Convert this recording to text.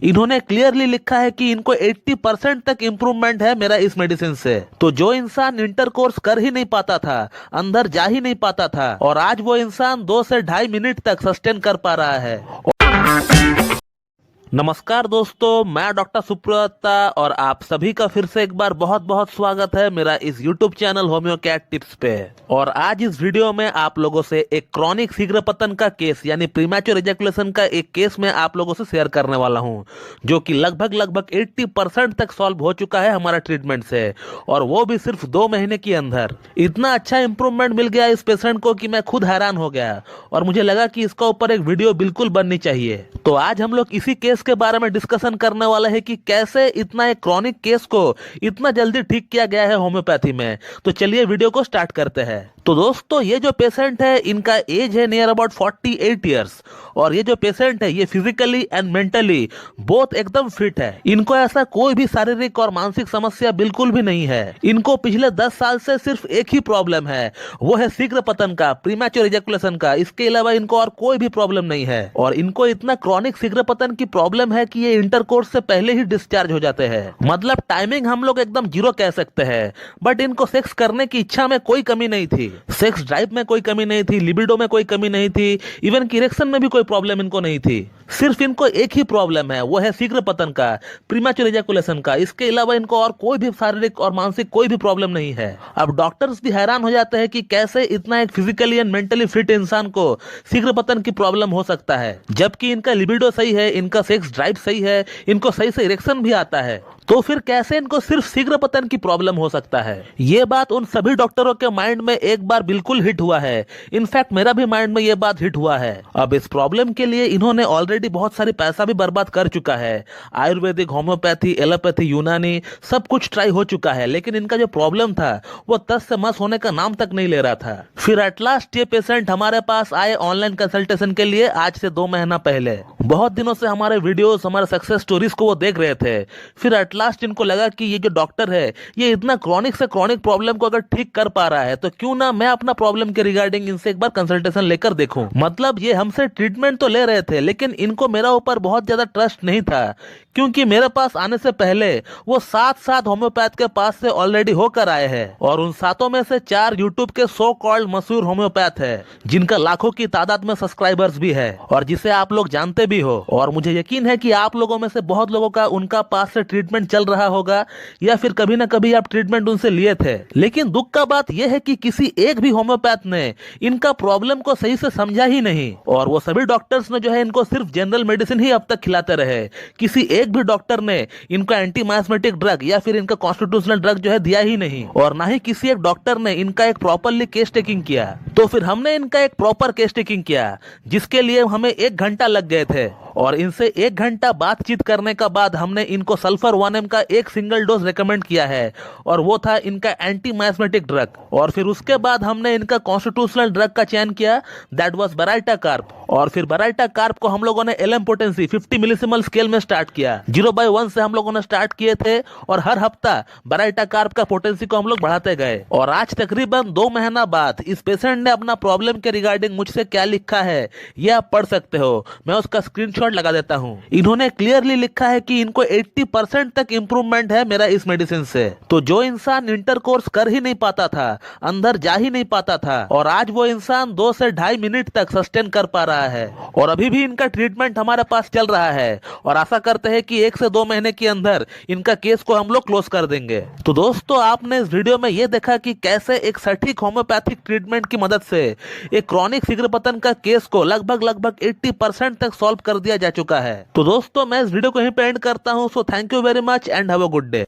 इन्होंने क्लियरली लिखा है कि इनको 80% तक इम्प्रूवमेंट है मेरा इस मेडिसिन से। तो जो इंसान इंटरकोर्स कर ही नहीं पाता था, अंदर जा ही नहीं पाता था, और आज वो इंसान 2 से 2.5 मिनट तक सस्टेन कर पा रहा है। नमस्कार दोस्तों, मैं डॉक्टर सुप्रता और आप सभी का फिर से एक बार बहुत बहुत स्वागत है मेरा इस YouTube चैनल होम्योकैट टिप्स पे। और आज इस वीडियो में आप लोगों से एक क्रॉनिक शीघ्र पतन का केस यानी प्रीमैच्योर इजैकुलेशन का एक केस मैं आप लोगों से शेयर करने वाला हूं, जो कि लगभग 80% तक सॉल्व हो चुका है हमारा ट्रीटमेंट से, और वो भी सिर्फ 2 महीने के अंदर। इतना अच्छा इंप्रूवमेंट मिल गया इस पेशेंट को कि मैं खुद हैरान हो गया और मुझे लगा कि इसका ऊपर एक वीडियो बिल्कुल बननी चाहिए। तो आज हम लोग इसी केस के बारे में डिस्कशन करने वाला है कि कैसे इतना एक क्रॉनिक केस को इतना जल्दी ठीक किया गया है होम्योपैथी में। तो चलिए वीडियो को स्टार्ट करते हैं। तो दोस्तों, ये जो पेशेंट है इनका एज है नियर अबाउट 48 इयर्स, और ये जो पेशेंट है ये फिजिकली एंड मेंटली बोथ एकदम फिट है। इनको ऐसा कोई भी शारीरिक और मानसिक समस्या बिल्कुल भी नहीं है। इनको पिछले 10 साल से सिर्फ एक ही प्रॉब्लम है, वो है शीघ्र पतन का, प्रीमैच्योर इजैकुलेशन का। इसके अलावा इनको और कोई भी प्रॉब्लम नहीं है। और इनको इतना क्रॉनिक शीघ्र पतन की प्रॉब्लम है कि ये इंटरकोर्स से पहले ही डिस्चार्ज हो जाते हैं। मतलब टाइमिंग हम लोग एकदम 0 कह सकते हैं। बट इनको सेक्स करने की इच्छा में कोई कमी नहीं थी, सेक्स ड्राइव में कोई कमी नहीं थी, लिबिडो में कोई कमी नहीं थी, इवन की इरेक्शन में भी कोई प्रॉब्लम इनको नहीं थी। सिर्फ इनको एक ही प्रॉब्लम है, वो है शीघ्र पतन का, प्रीमैच्योर इजैकुलेशन का। इसके अलावा इनको और कोई भी शारीरिक और मानसिक कोई भी प्रॉब्लम नहीं है। अब डॉक्टर्स भी हैरान हो जाते हैं कि कैसे इतना एक फिजिकली एंड मेंटली फिट इंसान को शीघ्र पतन की प्रॉब्लम हो सकता है, जबकि इनका लिबिडो सही है, इनका सेक्स ड्राइव सही है, इनको सही से इरेक्शन भी आता है। तो फिर कैसे इनको सिर्फ शीघ्र पतन की प्रॉब्लम हो सकता है? ये बात उन सभी डॉक्टरों के माइंड में एक बार बिल्कुल हिट हुआ है। इनफैक्ट मेरा भी माइंड में ये बात हिट हुआ है। अब इस प्रॉब्लम के लिए इन्होंने ऑलरेडी बहुत सारी पैसा भी बर्बाद कर चुका है। आयुर्वेदिक, होम्योपैथी, एलोपैथी, यूनानी सब कुछ ट्राई हो चुका है, लेकिन इनका जो प्रॉब्लम था वो तस से मस होने का नाम तक नहीं ले रहा था। फिर एट लास्ट ये पेशेंट हमारे पास आए ऑनलाइन कंसल्टेशन के लिए आज से 2 महीना पहले। बहुत दिनों से हमारे वीडियोस, हमारे सक्सेस स्टोरीज को वो देख रहे थे। फिर एट लास्ट इनको लगा कि ये जो डॉक्टर है ये इतना क्रॉनिक से क्रॉनिक प्रॉब्लम को अगर ठीक कर पा रहा है तो क्यों ना मैं अपना प्रॉब्लम के रिगार्डिंग इनसे एक बार कंसल्टेशन लेकर देखूं। मतलब ये हमसे ट्रीटमेंट तो ले रहे थे, लेकिन इनको मेरा ऊपर बहुत ज्यादा ट्रस्ट नहीं था, क्योंकि मेरे पास आने से पहले वो 7 होम्योपैथ के पास से ऑलरेडी होकर आए हैं, और उन 7 में से 4 यूट्यूब के सो कॉल्ड मशहूर होम्योपैथ है, जिनका लाखों की तादाद में सब्सक्राइबर्स भी है और जिसे आप लोग जानते भी हो। और मुझे यकीन है कि आप लोगों में से बहुत लोगों का उनका पास से ट्रीटमेंट चल रहा होगा, या फिर कभी ना कभी आप ट्रीटमेंट उनसे लिए थे। लेकिन दुख का बात यह है कि किसी एक भी होम्योपैथ ने इनका प्रॉब्लम को सही से समझा ही नहीं, और वो सभी डॉक्टर्स ने जो है इनको सिर्फ जनरल मेडिसिन ही अब तक खिलाते रहे। किसी एक भी डॉक्टर ने इनको एंटी माइस्मेटिक ड्रग या फिर इनका कॉन्स्टिट्यूशनल ड्रग जो है दिया ही नहीं, और ना ही किसी एक डॉक्टर ने इनका एक प्रॉपरली केस टेकिंग किया। तो फिर हमने इनका एक प्रॉपर केस टेकिंग किया, जिसके लिए हमें 1 घंटा लग गए थे, और इनसे 1 घंटा बातचीत करने का बाद हमने इनको सल्फर 1 mg का एक सिंगल डोज रेकमेंड किया है, और वो था इनका एंटी माइस्मेटिक ड्रग। और फिर उसके बाद हमने इनका कॉन्स्टिट्यूशनल ड्रग का चयन किया, दैट वाज बराइटा कार्प। और फिर बराइटा कार्प को हम लोगों ने एलएम पोटेंसी 50 मिलीसिमल स्केल में स्टार्ट किया। 0/1 से हम लोगों ने स्टार्ट किए थे, और हर हफ्ता बराइटा कार्प का पोटेंसी को हम लोग बढ़ाते गए। और आज तकरीबन 2 महीना बाद इस पेशेंट ने अपना प्रॉब्लम के रिगार्डिंग मुझसे क्या लिखा है ये आप पढ़ सकते हो। मैं उसका स्क्रीनशॉट लगा देता हूं। इन्होंने क्लियरली लिखा है कि इनको 80% तक इंप्रूवमेंट है मेरा इस मेडिसिन से। तो जो इंसान इंटरकोर्स कर ही नहीं पाता था, अंदर जा ही नहीं पाता था, और आज वो इंसान 2 से 2.5 मिनट तक सस्टेन कर पा रहा है। और अभी भी इनका ट्रीटमेंट हमारे पास चल रहा है, और आशा करते हैं कि 1 से 2 महीने के अंदर इनका केस को हम लोग क्लोज कर देंगे। तो दोस्तों, आपने इस वीडियो में ये देखा कि कैसे एक सटीक होम्योपैथिक ट्रीटमेंट की मदद से एक क्रॉनिक शीघ्र पतन का केस को लगभग 80% तक सॉल्व कर दिया जा चुका है। तो दोस्तों, मैं इस वीडियो को यहीं पे एंड करता हूं। So thank you very much and have a good day.